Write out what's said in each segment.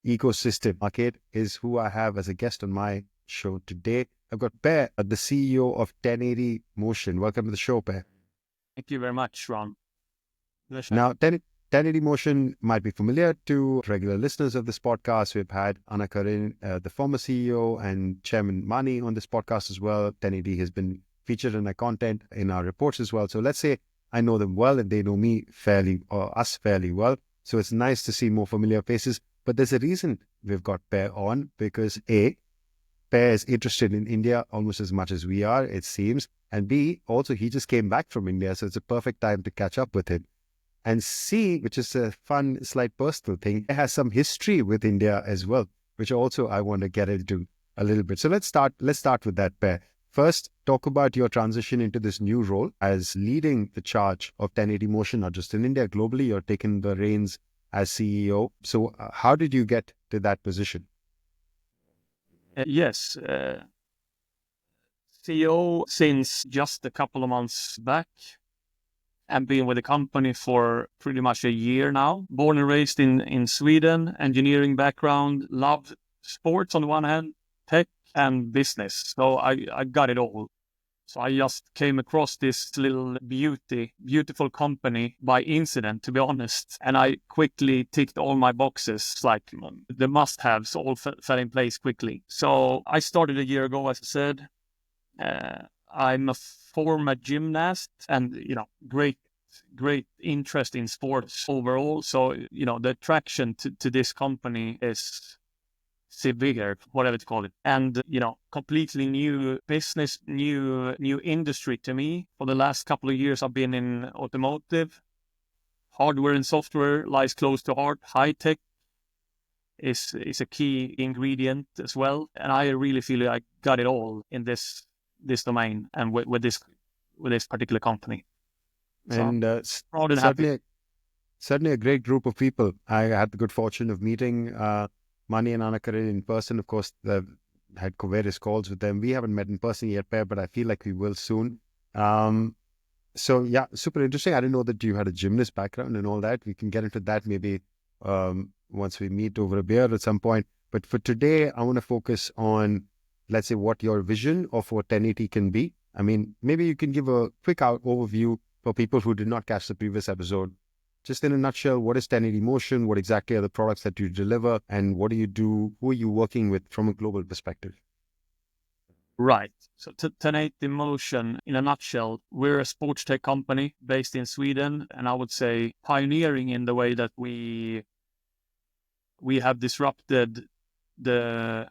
ecosystem. Market is who I have as a guest on my show today. I've got Per, the CEO of 1080 Motion. Welcome to the show, Per. Thank you very much, Ron. Now, 1080 Motion might be familiar to regular listeners of this podcast. We've had Anna Karin, the former CEO, and Chairman Mani on this podcast as well. 1080 has been featured in our content, in our reports as well. So let's say I know them well and they know me us fairly well. So it's nice to see more familiar faces. But there's a reason we've got Per on, because A, Per is interested in India almost as much as we are, it seems. And B, also he just came back from India, so it's a perfect time to catch up with him. And C, which is a fun, slight personal thing, it has some history with India as well, which also I want to get into a little bit. So let's start with that, Per. First, talk about your transition into this new role as leading the charge of 1080 Motion, not just in India, globally. You're taking the reins as CEO. So how did you get to that position? Yes, CEO since just a couple of months back, and been with the company for pretty much a year now. Born and raised in Sweden, engineering background, loved sports on the one hand, tech and business. So I got it all. So I just came across this little beautiful company by incident, to be honest. And I quickly ticked all my boxes, like the must-haves all fell in place quickly. So I started a year ago, as I said. I'm a former gymnast and, great interest in sports overall. So, the attraction to this company is severe, whatever to call it. And, completely new business, new industry to me. For the last couple of years, I've been in automotive. Hardware and software lies close to heart. High tech is a key ingredient as well. And I really feel I got it all in this domain and with this particular company. So And proud and happy. Certainly a great group of people. I had the good fortune of meeting Mani and Anna Karin in person. Of course, I've had various calls with them. We haven't met in person yet, Per, but I feel like we will soon. So yeah, super interesting. I didn't know that you had a gymnast background and all that. We can get into that maybe once we meet over a beer at some point. But for today, I want to focus on, let's say, what your vision of what 1080 can be. I mean, maybe you can give a quick overview for people who did not catch the previous episode. Just in a nutshell, what is 1080 Motion? What exactly are the products that you deliver? And what do you do? Who are you working with from a global perspective? Right. So 1080 Motion, in a nutshell, we're a sports tech company based in Sweden, and I would say pioneering in the way that we have disrupted the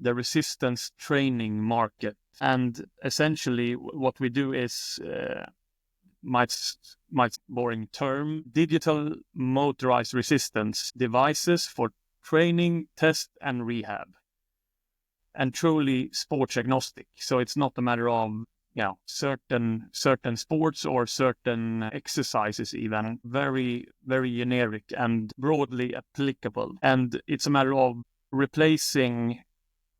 resistance training market. And essentially what we do is, might boring term, digital motorized resistance devices for training, test and rehab. And truly sports agnostic. So it's not a matter of certain sports or certain exercises, even very, very generic and broadly applicable. And it's a matter of replacing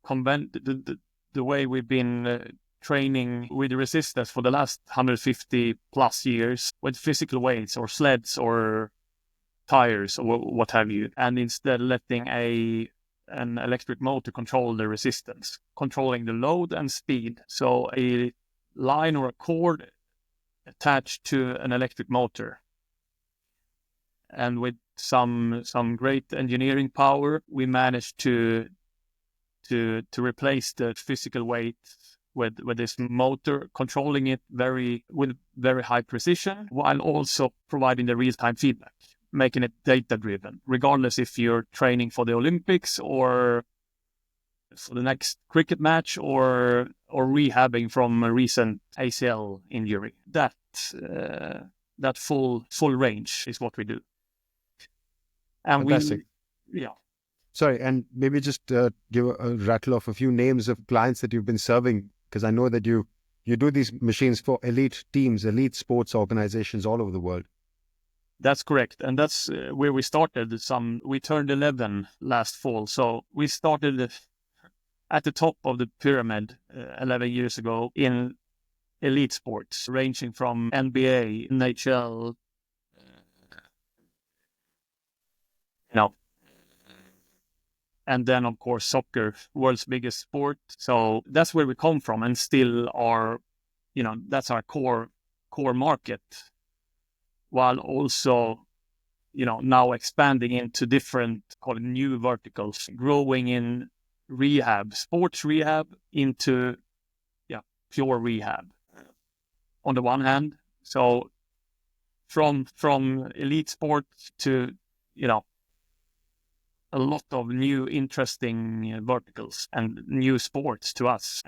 the way we've been training with resistance for the last 150 plus years with physical weights or sleds or tires or what have you, and instead letting an electric motor control the resistance, controlling the load and speed. So a line or a cord attached to an electric motor. And with some great engineering power, we managed to replace the physical weight with this motor, controlling it with very high precision, while also providing the real-time feedback, making it data-driven, regardless if you're training for the Olympics or for the next cricket match or rehabbing from a recent ACL injury. That full range is what we do. And Fantastic. Sorry, and maybe just give a rattle off a few names of clients that you've been serving, because I know that you do these machines for elite teams, elite sports organizations all over the world. That's correct. And that's where we started. We turned 11 last fall. So we started at the top of the pyramid 11 years ago in elite sports, ranging from NBA, NHL, And then, of course, soccer, world's biggest sport. So that's where we come from, and still are, that's our core market, while also, now expanding into different, call it, new verticals, growing in rehab, sports rehab, into pure rehab on the one hand. So from elite sports to, a lot of new interesting verticals and new sports to us.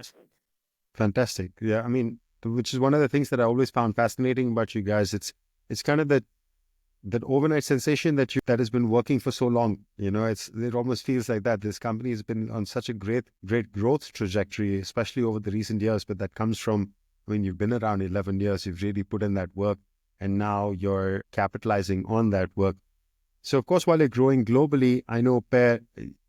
Fantastic. Yeah, I mean, which is one of the things that I always found fascinating about you guys. It's kind of that overnight sensation that has been working for so long. It almost feels like that. This company has been on such a great growth trajectory, especially over the recent years. But that comes from, you've been around 11 years, you've really put in that work, and now you're capitalizing on that work. So, of course, while you're growing globally, I know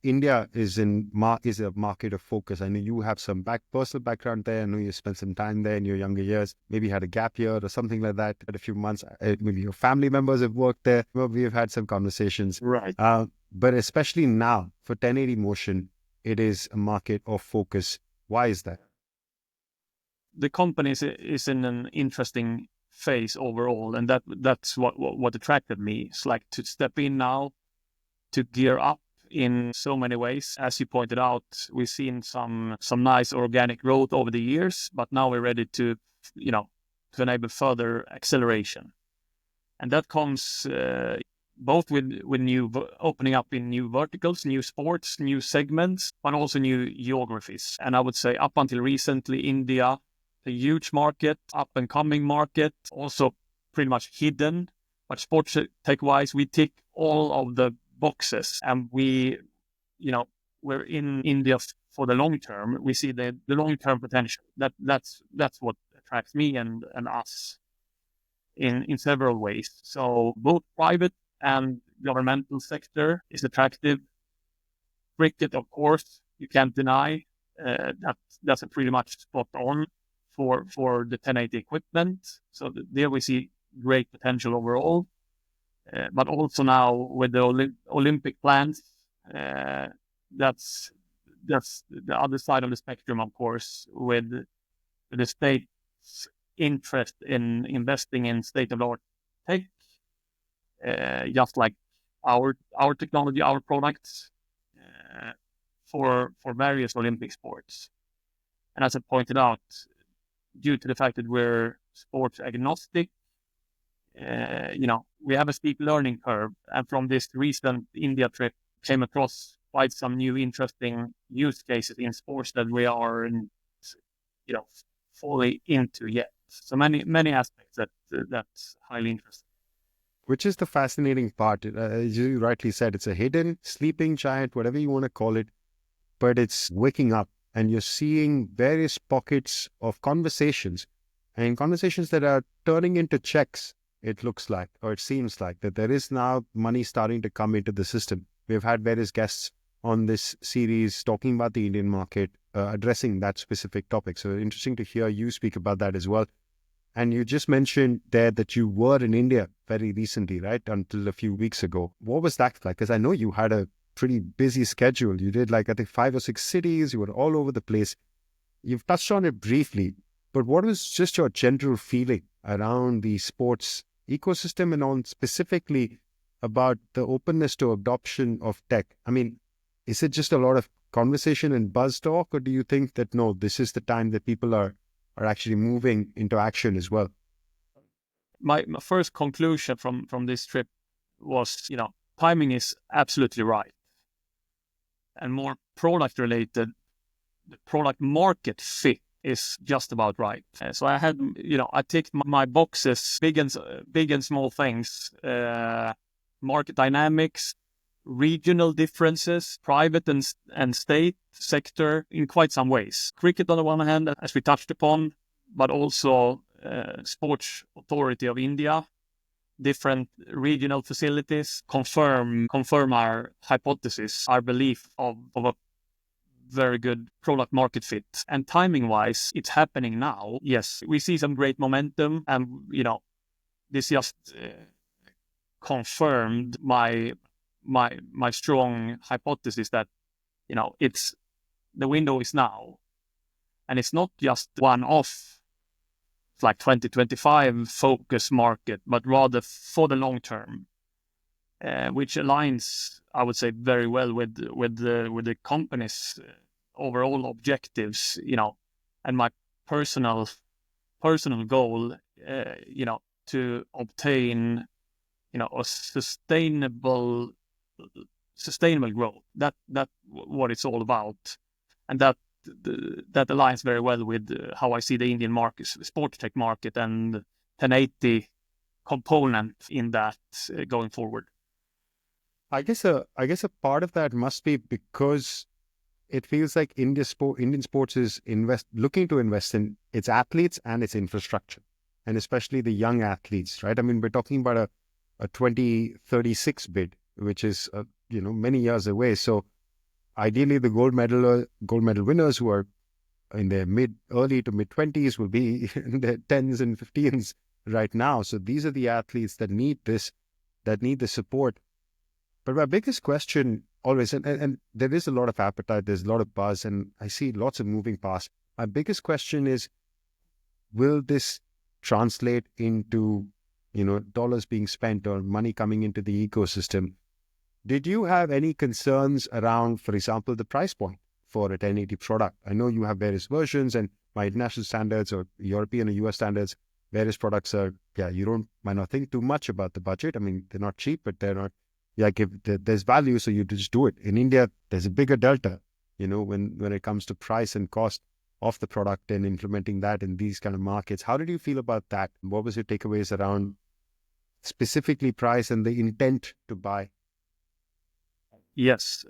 India is a market of focus. I know you have some personal background there. I know you spent some time there in your younger years, maybe had a gap year or something like that at a few months. Maybe your family members have worked there. Well, we've had some conversations. Right. But especially now for 1080 Motion, it is a market of focus. Why is that? The company is in an interesting phase overall, and that's what attracted me. It's like to step in now, to gear up in so many ways. As you pointed out, we've seen some nice organic growth over the years, but now we're ready to enable further acceleration, and that comes both with new opening up in new verticals, new sports, new segments, but also new geographies. And I would say up until recently, India, a huge market, up and coming market, also pretty much hidden. But sports tech wise, we tick all of the boxes, and we're in India for the long term. We see the long term potential. That's what attracts me and us in several ways. So both private and governmental sector is attractive. Cricket, of course, you can't deny. That's a pretty much spot on for the 1080 equipment. So there we see great potential overall. But also now with the Olympic plans, that's the other side of the spectrum, of course, with the state's interest in investing in state-of-the-art tech, just like our technology, our products, for various Olympic sports. And as I pointed out, due to the fact that we're sports agnostic, we have a steep learning curve. And from this recent India trip, came across quite some new interesting use cases in sports that we are, fully into yet. So many aspects that's highly interesting. Which is the fascinating part. As you rightly said, it's a hidden sleeping giant, whatever you want to call it, but it's waking up, and you're seeing various pockets of conversations, and conversations that are turning into checks. It looks like, or it seems like, that there is now money starting to come into the system. We've had various guests on this series talking about the Indian market, addressing that specific topic. So interesting to hear you speak about that as well. And you just mentioned there that you were in India very recently, right? Until a few weeks ago. What was that like? Because I know you had a pretty busy schedule. You did I think 5 or 6 cities. You were all over the place. You've touched on it briefly, but what was just your general feeling around the sports ecosystem, and on specifically about the openness to adoption of tech? I mean, is it just a lot of conversation and buzz talk, or do you think that no, this is the time that people are actually moving into action as well? My first conclusion from this trip was, timing is absolutely right. And more product related, the product market fit is just about right. So I had, I ticked my boxes, big and small things, market dynamics, regional differences, private and state sector in quite some ways. Cricket on the one hand, as we touched upon, but also Sports Authority of India, different regional facilities confirm our hypothesis, our belief of a very good product market fit. And timing wise, it's happening now. Yes, we see some great momentum, and this just confirmed my strong hypothesis that it's the window is now, and it's not just one-off, like 2025 focus market, but rather for the long term, which aligns, I would say, very well with the company's overall objectives, and my personal goal, to obtain, a sustainable growth. That what it's all about, and that aligns very well with how I see the Indian market, SportsTech market, and 1080 component in that going forward. I guess a part of that must be because it feels like Indian sports is looking to invest in its athletes and its infrastructure, and especially the young athletes, right? I mean, we're talking about a 2036 bid, which is many years away. So ideally, the gold medal winners who are in their early to mid 20s will be in their 10s and 15s right now. So these are the athletes that need the support. But my biggest question always, and there is a lot of appetite, there's a lot of buzz, and I see lots of moving parts. My biggest question is, will this translate into, dollars being spent or money coming into the ecosystem? Did you have any concerns around, for example, the price point for a 1080 product? I know you have various versions, and by international standards or European or US standards, various products are, might not think too much about the budget. I mean, they're not cheap, but they're not, if there's value, so you just do it. In India, there's a bigger delta, when it comes to price and cost of the product and implementing that in these kind of markets. How did you feel about that? What was your takeaways around specifically price and the intent to buy? Yes,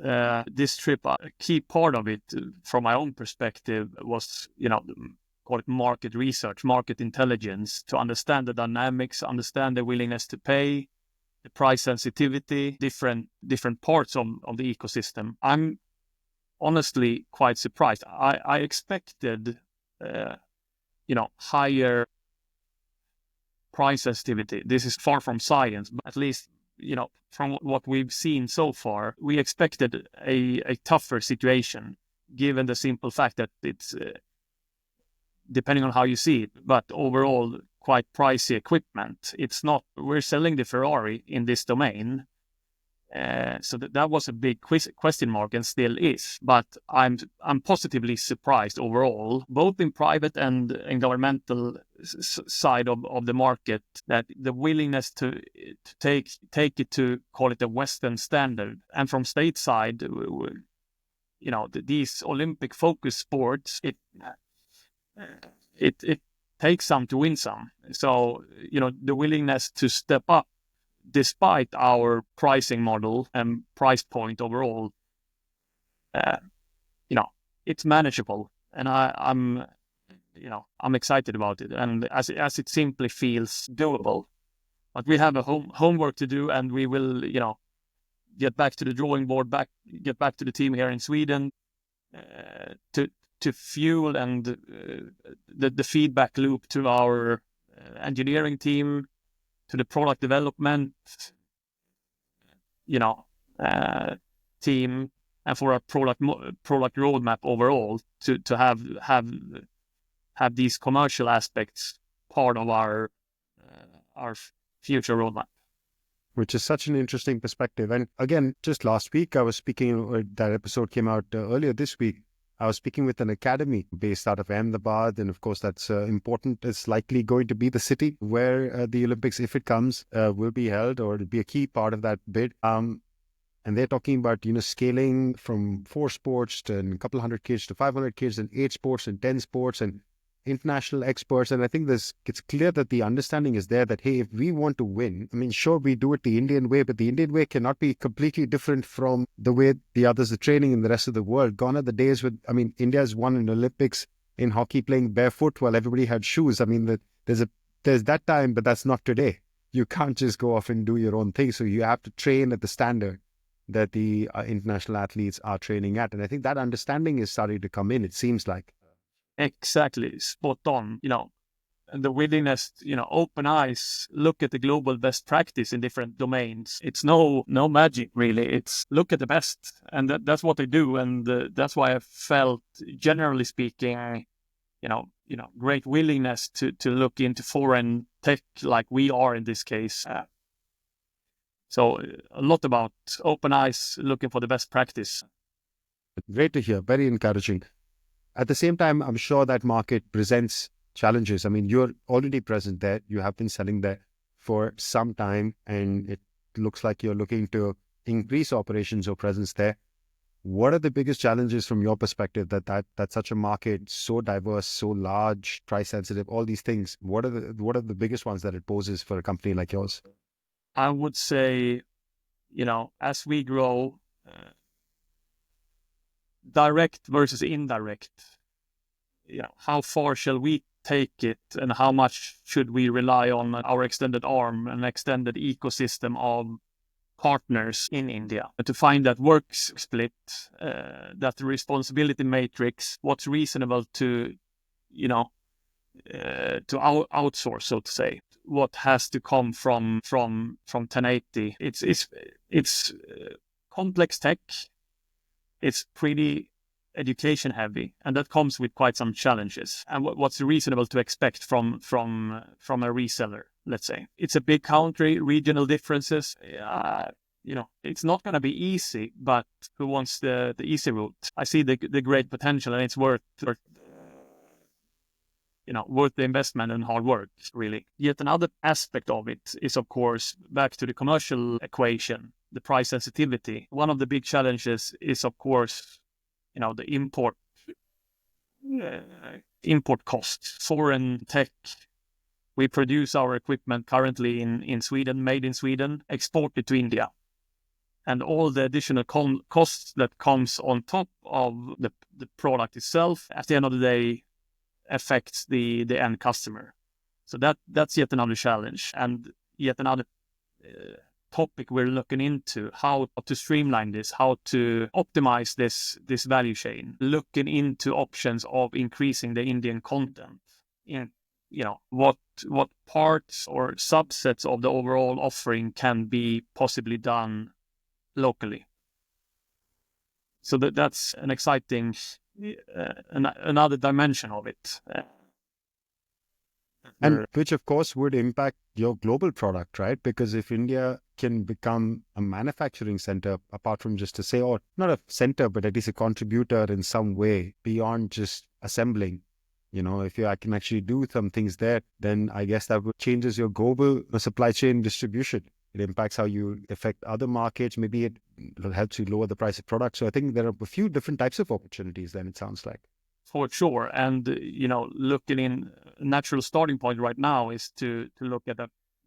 this trip, a key part of it, from my own perspective, was, call it market research, market intelligence, to understand the dynamics, understand the willingness to pay, the price sensitivity, different parts of the ecosystem. I'm honestly quite surprised. I expected, higher price sensitivity. This is far from science, but at least, from what we've seen so far, we expected a tougher situation, given the simple fact that it's, depending on how you see it, but overall quite pricey equipment. It's not, we're selling the Ferrari in this domain. So that was a big question mark, and still is. But I'm positively surprised overall, both in private and in governmental side of the market, that the willingness to take it to, call it a Western standard, and from state side, these Olympic focused sports, it takes some to win some. So the willingness to step up, despite our pricing model and price point overall, it's manageable, and I'm excited about it, and as it simply feels doable. But we have a homework to do, and we will, get back to the drawing board, get back to the team here in Sweden, to fuel and the feedback loop to our engineering team, to the product development, team, and for our product roadmap overall, to have these commercial aspects part of our future roadmap. Which is such an interesting perspective. And again, just last week, I was speaking, that episode came out earlier this week. I was speaking with an academy based out of Ahmedabad, and of course that's important. It's likely going to be the city where the Olympics, if it comes, will be held, or it'll be a key part of that bid. And they're talking about, scaling from 4 sports to a couple hundred kids to 500 kids, and 8 sports and 10 sports, and international experts. And I think it's clear that the understanding is there that, hey, if we want to win, I mean, sure, we do it the Indian way, but the Indian way cannot be completely different from the way the others are training in the rest of the world. Gone are the days India's won an Olympics in hockey playing barefoot while everybody had shoes. I mean, there's that time, but that's not today. You can't just go off and do your own thing. So you have to train at the standard that the international athletes are training at. And I think that understanding is starting to come in, it seems like. Exactly, spot on. the willingness, open eyes, look at the global best practice in different domains. It's no magic really. It's look at the best, and that's what they do, and that's why I felt, generally speaking, great willingness to look into foreign tech like we are in this case. So a lot about open eyes, looking for the best practice. Great to hear. Very encouraging. At the same time, I'm sure that market presents challenges. I mean, you're already present there. You have been selling there for some time, and it looks like you're looking to increase operations or presence there. What are the biggest challenges from your perspective that such a market, so diverse, so large, price sensitive, all these things? What are the biggest ones that it poses for a company like yours? I would say, as we grow, direct versus indirect, how far shall we take it, and how much should we rely on our extended arm and extended ecosystem of partners in India to find that work split, that responsibility matrix, what's reasonable to outsource, so to say, what has to come from 1080. It's complex tech. It's pretty education heavy, and that comes with quite some challenges. And what's reasonable to expect from a reseller, let's say. It's a big country, regional differences. It's not going to be easy, but who wants the easy route? I see the great potential, and it's worth the investment and hard work, really. Yet another aspect of it is, of course, back to the commercial equation, the price sensitivity. One of the big challenges is, of course, the import costs. Foreign tech. We produce our equipment currently in Sweden, made in Sweden, exported to India. And all the additional costs that comes on top of the product itself, at the end of the day, affects the end customer. So that's yet another challenge, and yet another topic we're looking into, how to streamline this, how to optimize this value chain, looking into options of increasing the Indian content in what parts or subsets of the overall offering can be possibly done locally. So that's an exciting another dimension of it. And which, of course, would impact your global product, right? Because if India can become a manufacturing center, apart from just to say, or not a center, but at least a contributor in some way beyond just assembling, if I can actually do some things there, then I guess that would changes your global supply chain distribution. It impacts how you affect other markets. Maybe it helps you lower the price of products. So I think there are a few different types of opportunities then, it sounds like. For sure. And, looking in a natural starting point right now is to look at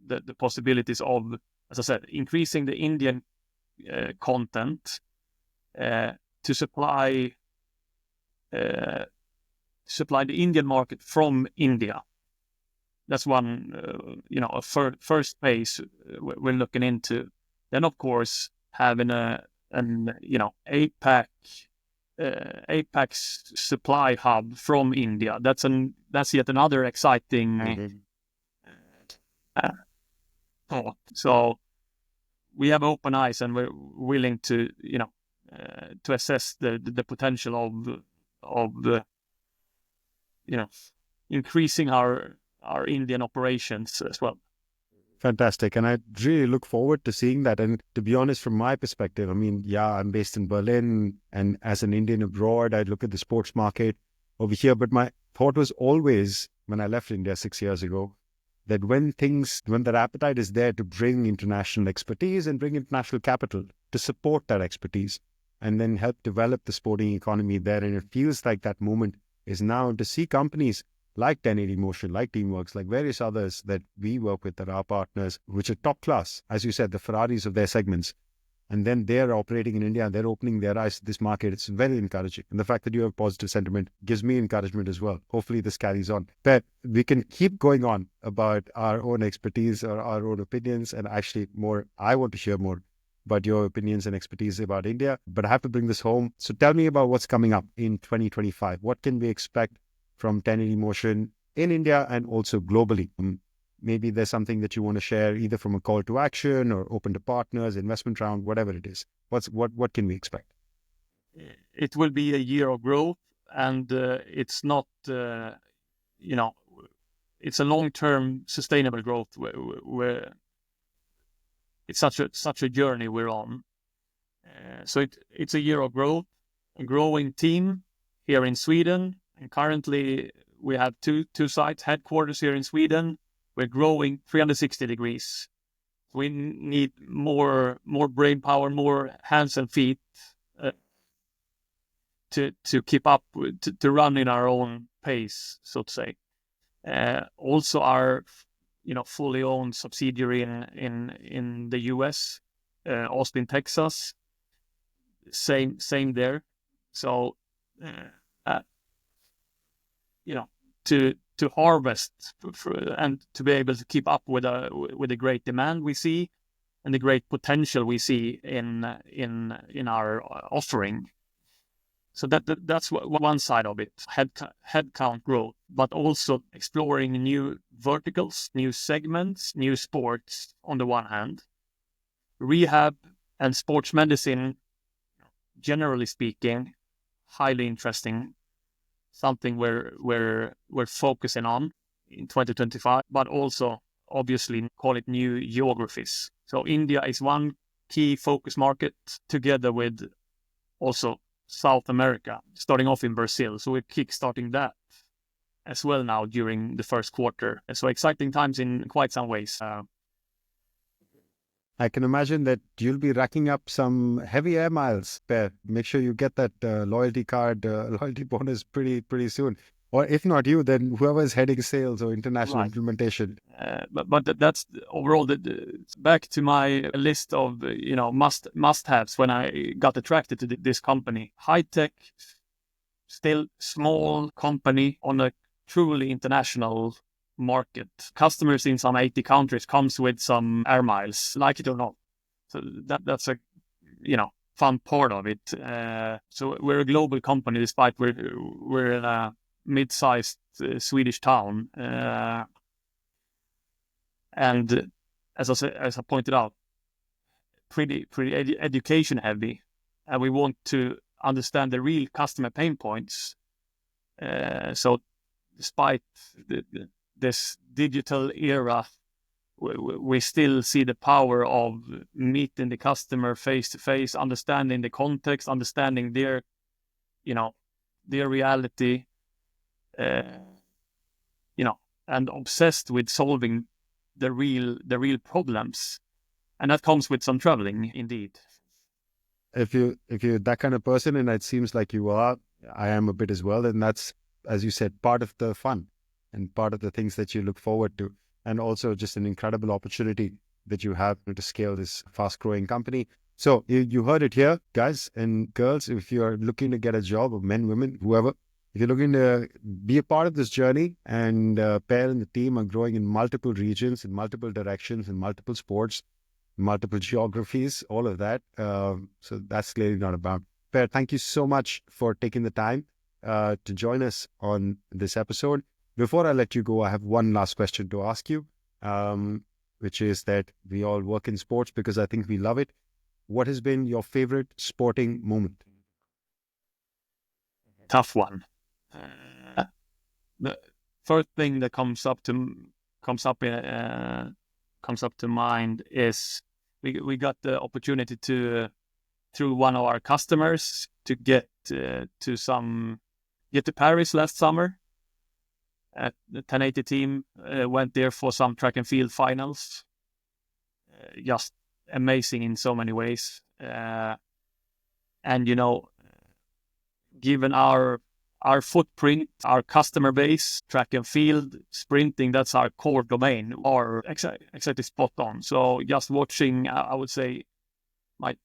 the possibilities of, as I said, increasing the Indian content to supply the Indian market from India. That's one, a first phase we're looking into. Then, of course, having an APAC's supply hub from India. That's yet another exciting thought. So we have open eyes, and we're willing to to assess the potential of increasing our Indian operations as well. Fantastic. And I really look forward to seeing that. And to be honest, from my perspective, I mean, I'm based in Berlin, and as an Indian abroad, I look at the sports market over here. But my thought was always, when I left India 6 years ago, that when that appetite is there to bring international expertise and bring international capital to support that expertise and then help develop the sporting economy there. And it feels like that moment is now to see companies like 1080 Motion, like Teamworks, like various others that we work with that are partners, which are top class, as you said, the Ferraris of their segments. And then they're operating in India and they're opening their eyes to this market. It's very encouraging. And the fact that you have positive sentiment gives me encouragement as well. Hopefully this carries on. But we can keep going on about our own expertise or our own opinions. And actually I want to hear more about your opinions and expertise about India. But I have to bring this home. So tell me about what's coming up in 2025. What can we expect from 1080 Motion in India and also globally. Maybe there's something that you want to share, either from a call to action or open to partners, investment round, whatever it is. What can we expect? It will be a year of growth, and it's not, it's a long-term sustainable growth where it's such a journey we're on. So it's a year of growth, a growing team here in Sweden, and currently we have two sites, headquarters here in Sweden. We're growing 360 degrees. We need more brain power, more hands and feet to keep up to run in our own pace, so to say. Also, our fully owned subsidiary in the US, Austin, Texas. Same there. So, to harvest and to be able to keep up with the great demand we see and the great potential we see in our offering. So that's one side of it, headcount growth, but also exploring new verticals, new segments, new sports on the one hand. Rehab and sports medicine, generally speaking, highly interesting, something we're focusing on in 2025, but also obviously call it new geographies. So India is one key focus market, together with also South America, starting off in Brazil. So we're kickstarting that as well now during the first quarter. So exciting times in quite some ways. I can imagine that you'll be racking up some heavy air miles, Per. Make sure you get that loyalty bonus pretty soon. Or if not you, then whoever is heading sales or international implementation. But that's overall back to my list of must-haves when I got attracted to this company. High tech, still small company on a truly international market. Customers in some 80 countries comes with some air miles, like it or not. So that's a fun part of it. So we're a global company, despite we're in a mid-sized Swedish town, and as I pointed out, pretty education heavy, and we want to understand the real customer pain points. So despite this digital era, we still see the power of meeting the customer face to face, understanding the context, understanding their reality, and obsessed with solving the real problems, and that comes with some traveling, indeed. If you're that kind of person, and it seems like you are, I am a bit as well, and that's, as you said, part of the fun and part of the things that you look forward to, and also just an incredible opportunity that you have to scale this fast-growing company. So you heard it here, guys and girls. If you are looking to get a job, or men, women, whoever, if you're looking to be a part of this journey, and Per and the team are growing in multiple regions, in multiple directions, in multiple sports, multiple geographies, all of that. So that's clearly not about. Per, thank you so much for taking the time to join us on this episode. Before I let you go, I have one last question to ask you, which is that we all work in sports because I think we love it. What has been your favorite sporting moment? Tough one. The first thing that comes up to mind is we got the opportunity to, through one of our customers, to get to Paris last summer. The 1080 team went there for some track and field finals. Just amazing in so many ways. And given our footprint, our customer base, track and field, sprinting, that's our core domain, are exactly spot on. So just watching, I would say, my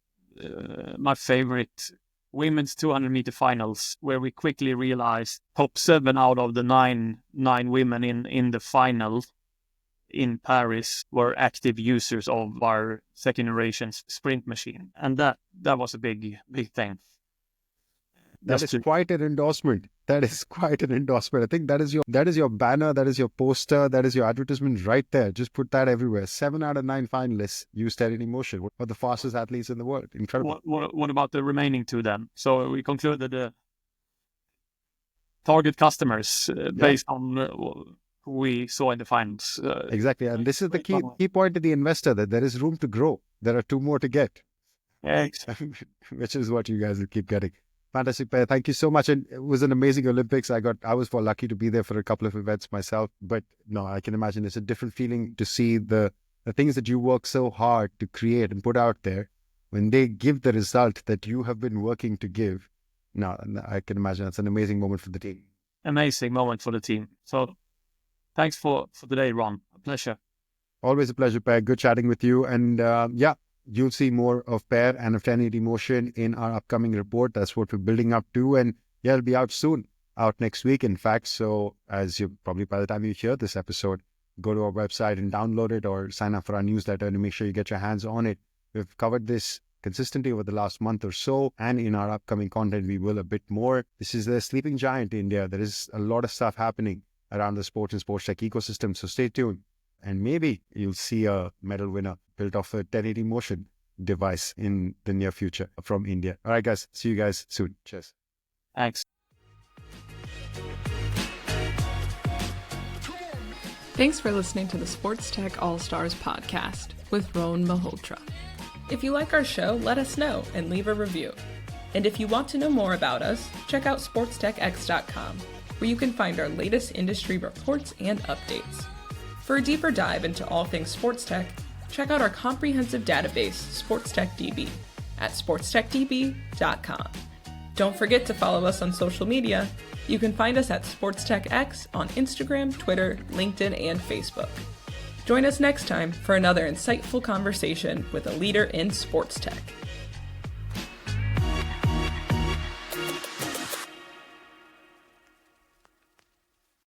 favorite women's 200-meter finals, where we quickly realized top 7 out of the nine women in the final in Paris were active users of our second generation sprint machine, and that was a big thing. That is quite an endorsement. That is quite an endorsement. I think that is your banner, that is your poster, that is your advertisement right there. Just put that everywhere. 7 out of 9 finalists use Tenity Motion. One of the fastest athletes in the world. Incredible. What about the remaining 2 then? So we concluded the target customers based on who we saw in the finals. Exactly. And this is the key point to the investor, that there is room to grow. There are 2 more to get. Yeah, exactly. Which is what you guys will keep getting. Fantastic, Per. Thank you so much. And it was an amazing Olympics. I was lucky to be there for a couple of events myself. But no, I can imagine it's a different feeling to see the things that you work so hard to create and put out there, when they give the result that you have been working to give. No, I can imagine it's an amazing moment for the team. Amazing moment for the team. So thanks for today, Ron. A pleasure. Always a pleasure, Per. Good chatting with you. And you'll see more of Per and of 1080 Motion in our upcoming report. That's what we're building up to. And it'll be out soon, out next week, in fact. So as you probably, by the time you hear this episode, go to our website and download it, or sign up for our newsletter to make sure you get your hands on it. We've covered this consistently over the last month or so, and in our upcoming content, we will a bit more. This is a sleeping giant in India. There is a lot of stuff happening around the sports and sports tech ecosystem. So stay tuned. And maybe you'll see a medal winner built off a 1080 Motion device in the near future from India. All right, guys. See you guys soon. Cheers. Thanks. Thanks for listening to the SportsTech All-Stars podcast with Rohn Malhotra. If you like our show, let us know and leave a review. And if you want to know more about us, check out SportsTechX.com, where you can find our latest industry reports and updates. For a deeper dive into all things sports tech, check out our comprehensive database, SportsTechDB, at SportsTechDB.com. Don't forget to follow us on social media. You can find us at SportsTechX on Instagram, Twitter, LinkedIn, and Facebook. Join us next time for another insightful conversation with a leader in sports tech.